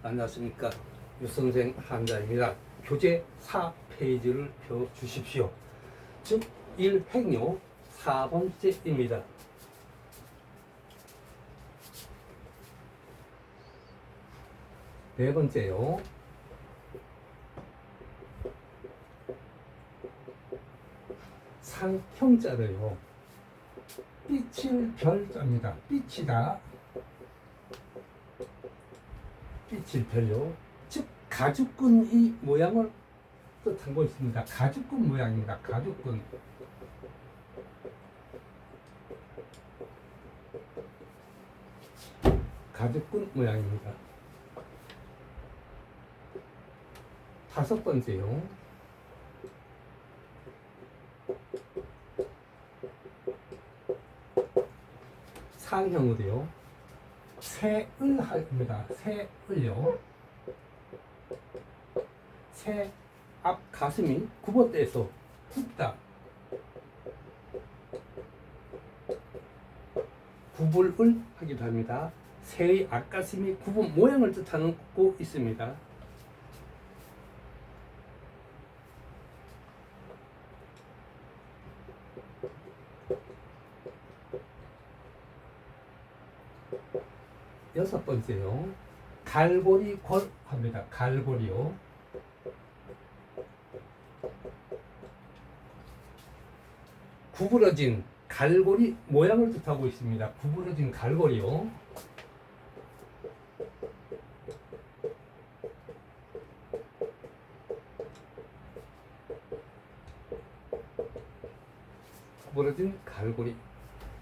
안녕하십니까. 유선생 한자입니다. 교재 4페이지를 펴주십시오. 즉 1획요 4번째입니다. 네 번째요. 상형자로요. 빛일 별자입니다. 빛이다. 빛일 별요. 즉 가죽끈 이 모양을 뜻한 거 있습니다. 가죽끈 모양입니다. 가죽끈. 가죽끈 모양입니다. 다섯 번째요. 상형으로요. 새을입니다. 새을요. 새 앞 가슴이 굽어대서 굽다. 굽을 하기도 합니다. 새의 앞가슴이 굽은 모양을 뜻하는 고 있습니다. 여섯 번째요. 갈고리 골 합니다. 갈고리요. 구부러진 갈고리 모양을 뜻하고 있습니다. 구부러진 갈고리요. 구부러진 갈고리.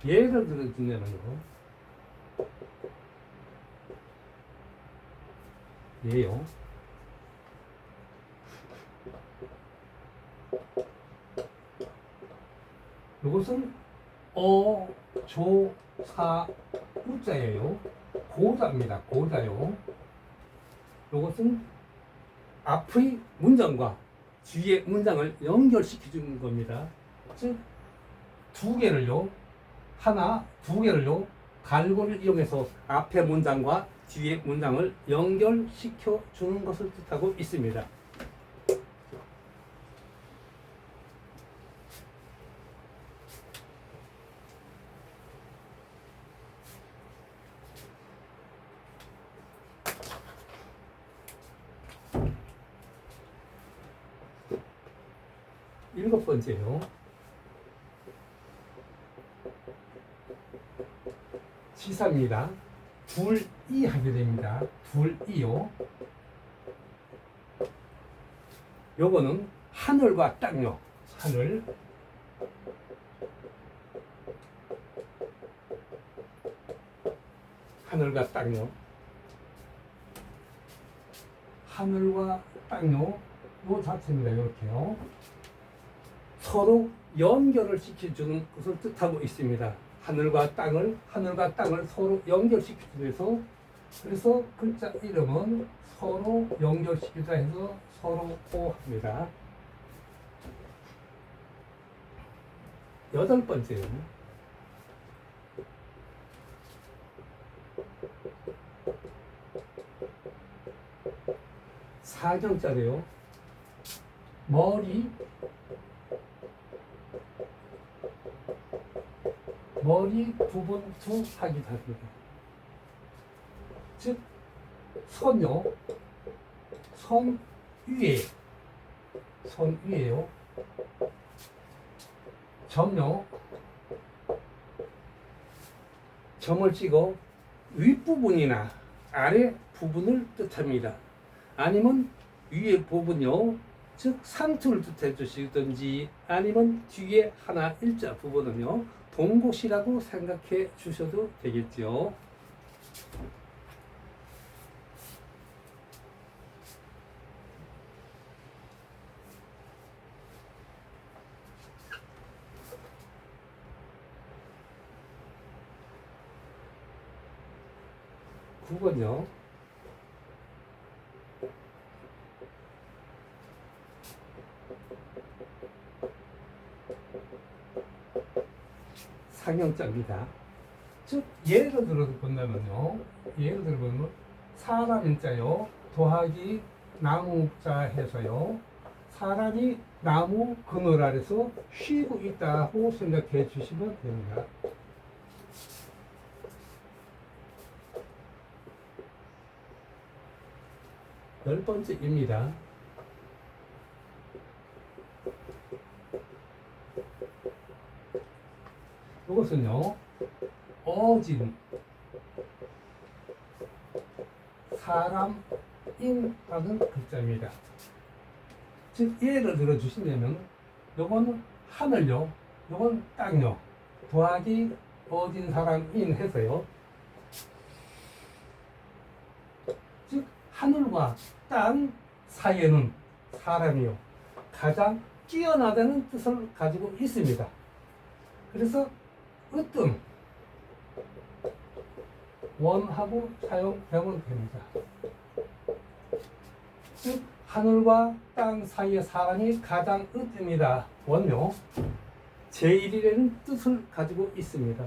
예를 들어주면요. 예요. 이것은 조, 사, 우자예요. 고자입니다. 고자요. 이것은 앞의 문장과 뒤의 문장을 연결시켜 주는 겁니다. 즉, 두 개를요, 갈고리를 이용해서 앞의 문장과 뒤의 문장을 연결시켜 주는 것을 뜻하고 있습니다. 일곱 번째요. 지사입니다. 둘이 하게 됩니다. 둘이요. 요거는 하늘과 땅요. 하늘과 땅요. 하늘과 땅요. 요 자체입니다. 이렇게요. 서로 연결을 시켜주는 것을 뜻하고 있습니다. 하늘과 땅을 서로 연결시키기 위해서, 그래서 글자 이름은 서로 연결시키자 해서 서로호 합니다. 여덟 번째요. 사경자래요. 머리 부분 두 하기도 합니다. 즉, 선요. 선 위에요. 점요. 점을 찍어 윗부분이나 아래 부분을 뜻합니다. 아니면 위에 부분요. 즉, 상투를 뜻해 주시든지 아니면 뒤에 하나 일자 부분은요. 동곳이라고 생각해 주셔도 되겠죠. 구번요. 상형자입니다. 즉 예를 들어서 본다면요. 사람인자요 더하기 나무자 해서요 사람이 나무 그늘 아래서 쉬고 있다고 생각해 주시면 됩니다. 열 번째입니다. 이것은요 어진 사람인라는 글자입니다. 즉 예를 들어 주시면 요거는 하늘요 요건 땅요 더하기 어진 사람인 해서요 즉 하늘과 땅 사이에는 사람이요 가장 뛰어나다는 뜻을 가지고 있습니다. 그래서 으뜸 원하고 사용되면 됩니다. 즉 하늘과 땅 사이의 사람이 가장 으뜸이다. 원요 제1이라는 뜻을 가지고 있습니다.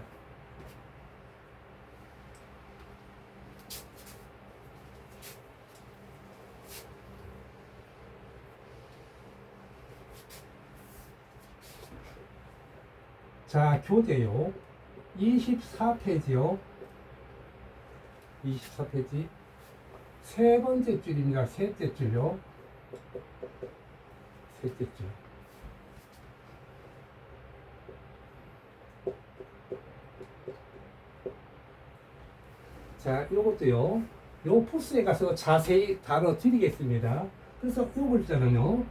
자, 교재요. 24페이지요. 24페이지. 세 번째 줄입니다. 셋째 줄요. 셋째 줄. 자, 요것도요. 요 포스에 가서 자세히 다뤄드리겠습니다. 그래서 요 글자는요.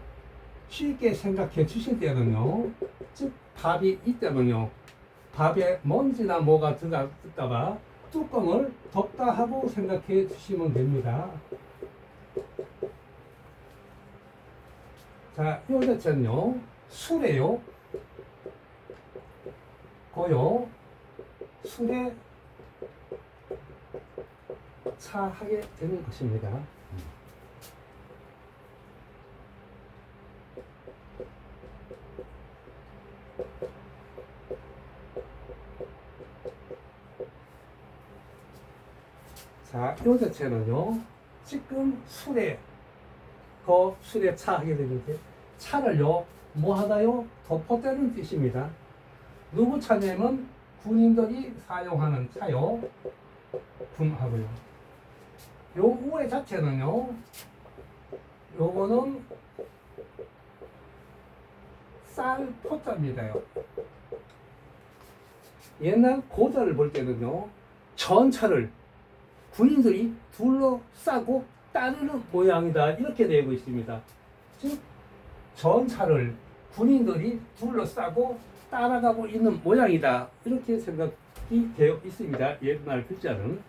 쉽게 생각해 주실 때는요. 즉 밥이 있다면요. 밥에 먼지나 뭐가 들어갈까봐 뚜껑을 덮다 하고 생각해 주시면 됩니다. 자, 요 자체는요. 술에요. 고요. 술에 차하게 되는 것입니다. 자, 요 자체는요, 지금 술에 차하게 되는데, 차를요, 뭐 하나요? 덮어대는 뜻입니다. 누구 차냐면, 군인들이 사용하는 차요, 군하고요. 요 우회 자체는요, 요거는 쌀포자입니다요. 옛날 고자를 볼 때는요, 전차를 군인들이 둘러싸고 따르는 모양이다 이렇게 되고 있습니다. 즉 전차를 군인들이 둘러싸고 따라가고 있는 모양이다 이렇게 생각이 되어 있습니다. 옛날 글자는.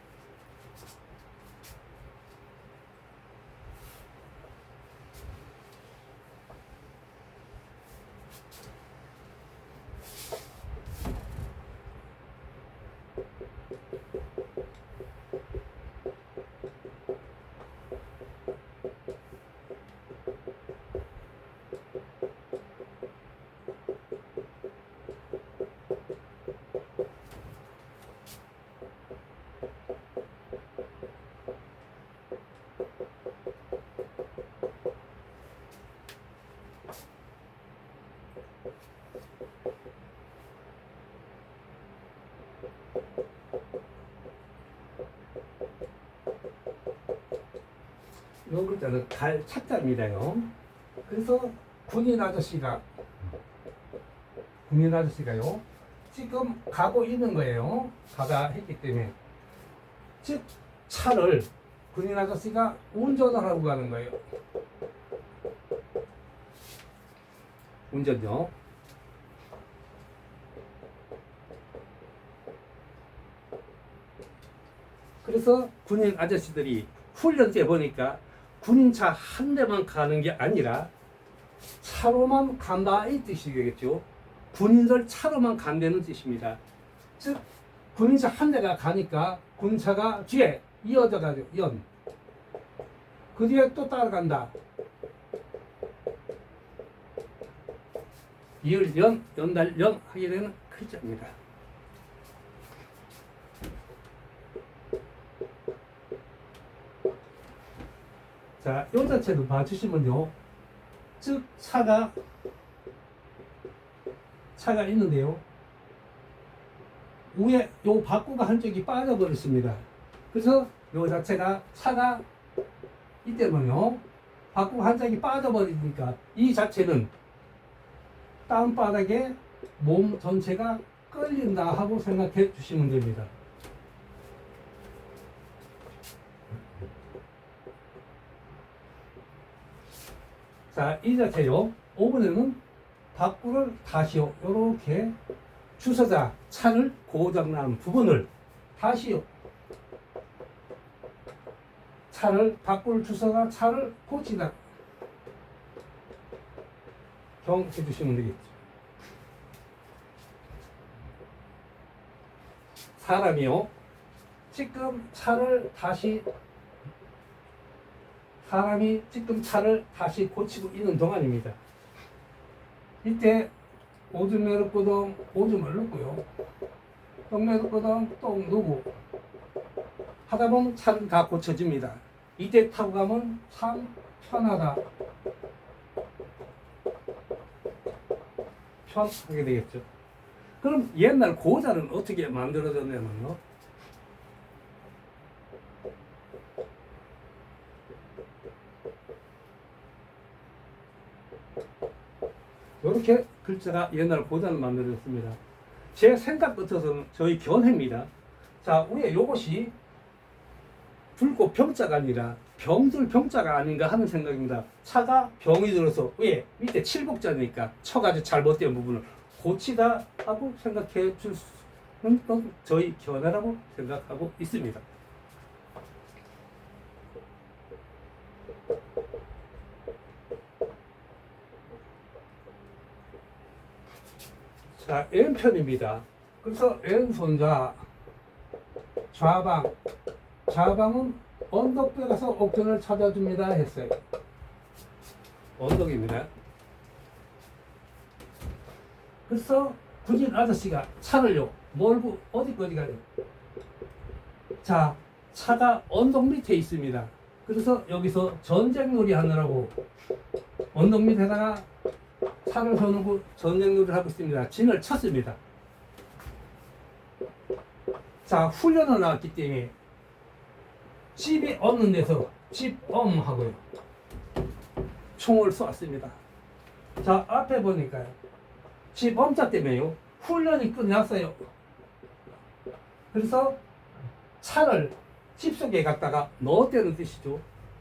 이 글자는 달 차자입니다요. 그래서 군인 아저씨가요 지금 가고 있는 거예요. 가다 했기 때문에 즉 차를 군인 아저씨가 운전을 하고 가는 거예요. 운전요. 그래서 군인 아저씨들이 훈련 때 보니까 군인차 한 대만 가는 게 아니라 차로만 간다 이 뜻이겠죠. 군인들 차로만 간다는 뜻입니다. 즉 군인차 한 대가 가니까 군차가 뒤에 이어져 가지고 그 뒤에 또 따라간다. 이을 연달 하게 되는 글자입니다. 자, 요 자체도 봐주시면요. 즉, 차가 있는데요. 위에 요 바꾸가 한쪽이 빠져버렸습니다. 그래서 요 자체가 차가 이때면요. 바꾸가 한쪽이 빠져버리니까 이 자체는 땅바닥에 몸 전체가 끌린다 하고 생각해 주시면 됩니다. 자, 이 자체요. 이번에는 바꾸를 다시요. 이렇게 주서자 차를 고장난 부분을 다시요. 바꾸를 주서가 차를 고치다. 경해 주시면 되겠죠. 사람이요. 지금 사람이 지금 차를 다시 고치고 있는 동안입니다. 이때 오줌에 넣고동 오줌을 넣고요. 똥에 넣고동 똥 누고 하다 보면 차는 다 고쳐집니다. 이때 타고 가면 참 편하다. 편하게 되겠죠. 그럼 옛날 고자는 어떻게 만들어졌냐면요. 이렇게 글자가 옛날 고자는 만들어졌습니다. 제 생각 같아서는 저희 견해입니다. 자, 위에 요것이 불꽃 병자가 아니라 병들 병자가 아닌가 하는 생각입니다. 차가 병이 들어서 위에 밑에 칠복자니까 쳐가지고 잘못된 부분을 고치다 하고 생각해 줄 수는 저희 견해라고 생각하고 있습니다. 자, 왼편입니다. 그래서 왼손자 좌방은 언덕에 가서 옥천을 찾아줍니다 했어요. 언덕입니다. 그래서 군인 아저씨가 차를요 몰고 어디까지 가요? 자, 차가 언덕 밑에 있습니다. 그래서 여기서 전쟁놀이 하느라고 언덕 밑에다가 차를 세워놓고 전쟁놀이를 하고 있습니다. 진을 쳤습니다. 자, 훈련을 나왔기 때문에 집이 없는 데서 집엄하고요. 총을 쏘았습니다. 자, 앞에 보니까요. 집엄자 때문에요. 훈련이 끝났어요. 그래서 차를 집 속에 갖다가 넣었다는 뜻이죠.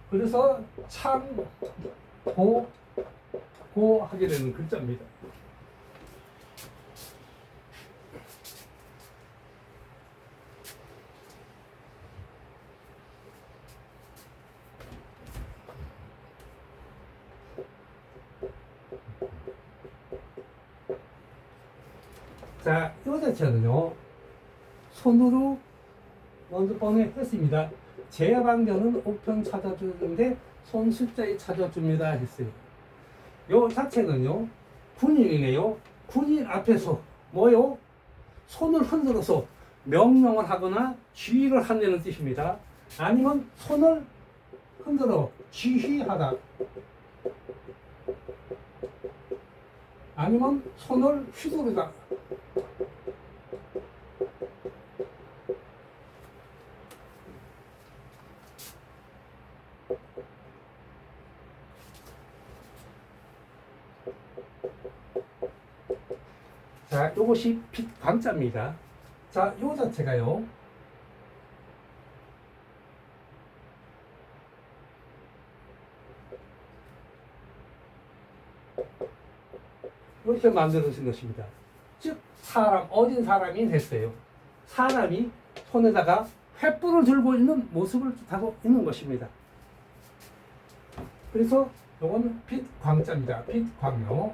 그래서 참고 하게 되는 글자입니다. 자, 이 자체는요, 손으로 먼저 번역했습니다. 제방견은 우편 찾아주는데 손 숫자에 찾아줍니다 했어요. 요 자체는요, 군인이네요. 군인 앞에서 뭐요? 손을 흔들어서 명령을 하거나 지휘를 한다는 뜻입니다. 아니면 손을 흔들어 지휘하다. 아니면 손을 휘두르다. 자, 요것이 빛 광자입니다. 자, 요 자체가요. 이렇게 만들어진 것입니다. 즉, 어진 사람이 됐어요. 사람이 손에다가 횃불을 들고 있는 모습을 하고 있는 것입니다. 그래서 요건 빛광자입니다. 빛광요.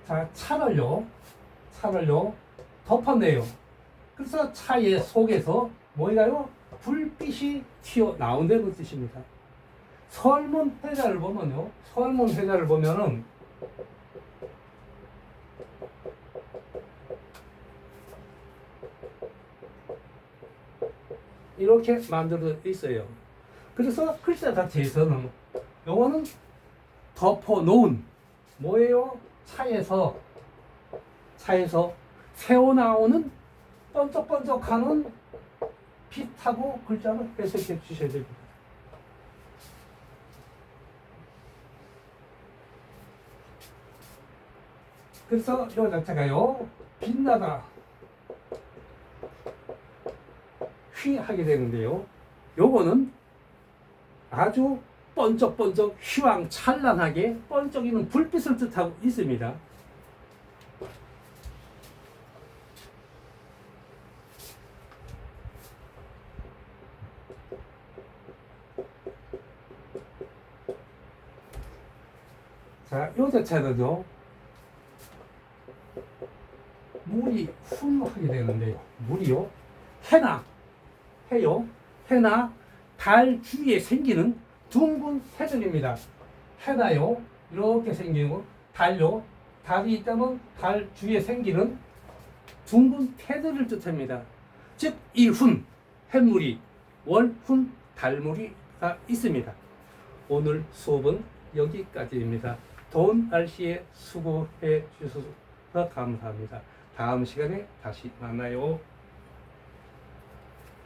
자, 차를요 덮었네요. 그래서 차의 속에서 뭐인가요? 불빛이 튀어나온다는 뜻입니다. 설문 회자를 보면요. 설문 회자를 보면은 이렇게 만들어 있어요. 그래서 글자 자체에서는 요거는 덮어 놓은 뭐예요? 차에서 새어 나오는 번쩍번쩍하는 빛하고 글자를 해석해 주셔야 됩니다. 그래서 요 자체가요 빛나다 휘하게 되는데요. 요거는 아주 번쩍번쩍 휘황찬란하게 번쩍이는 불빛을 뜻하고 있습니다. 자, 요 자체는요 물이 훈하게 되는데요. 물이요 해나 달 주위에 생기는 둥근 해들입니다. 해나요 이렇게 생기고 달요 달이 있다면 달 주위에 생기는 둥근 해들을 뜻합니다. 즉 일훈 해물이 월훈 달물이가 있습니다. 오늘 수업은 여기까지입니다. 더운 날씨에 수고해 주셔서 감사합니다. 다음 시간에 다시 만나요.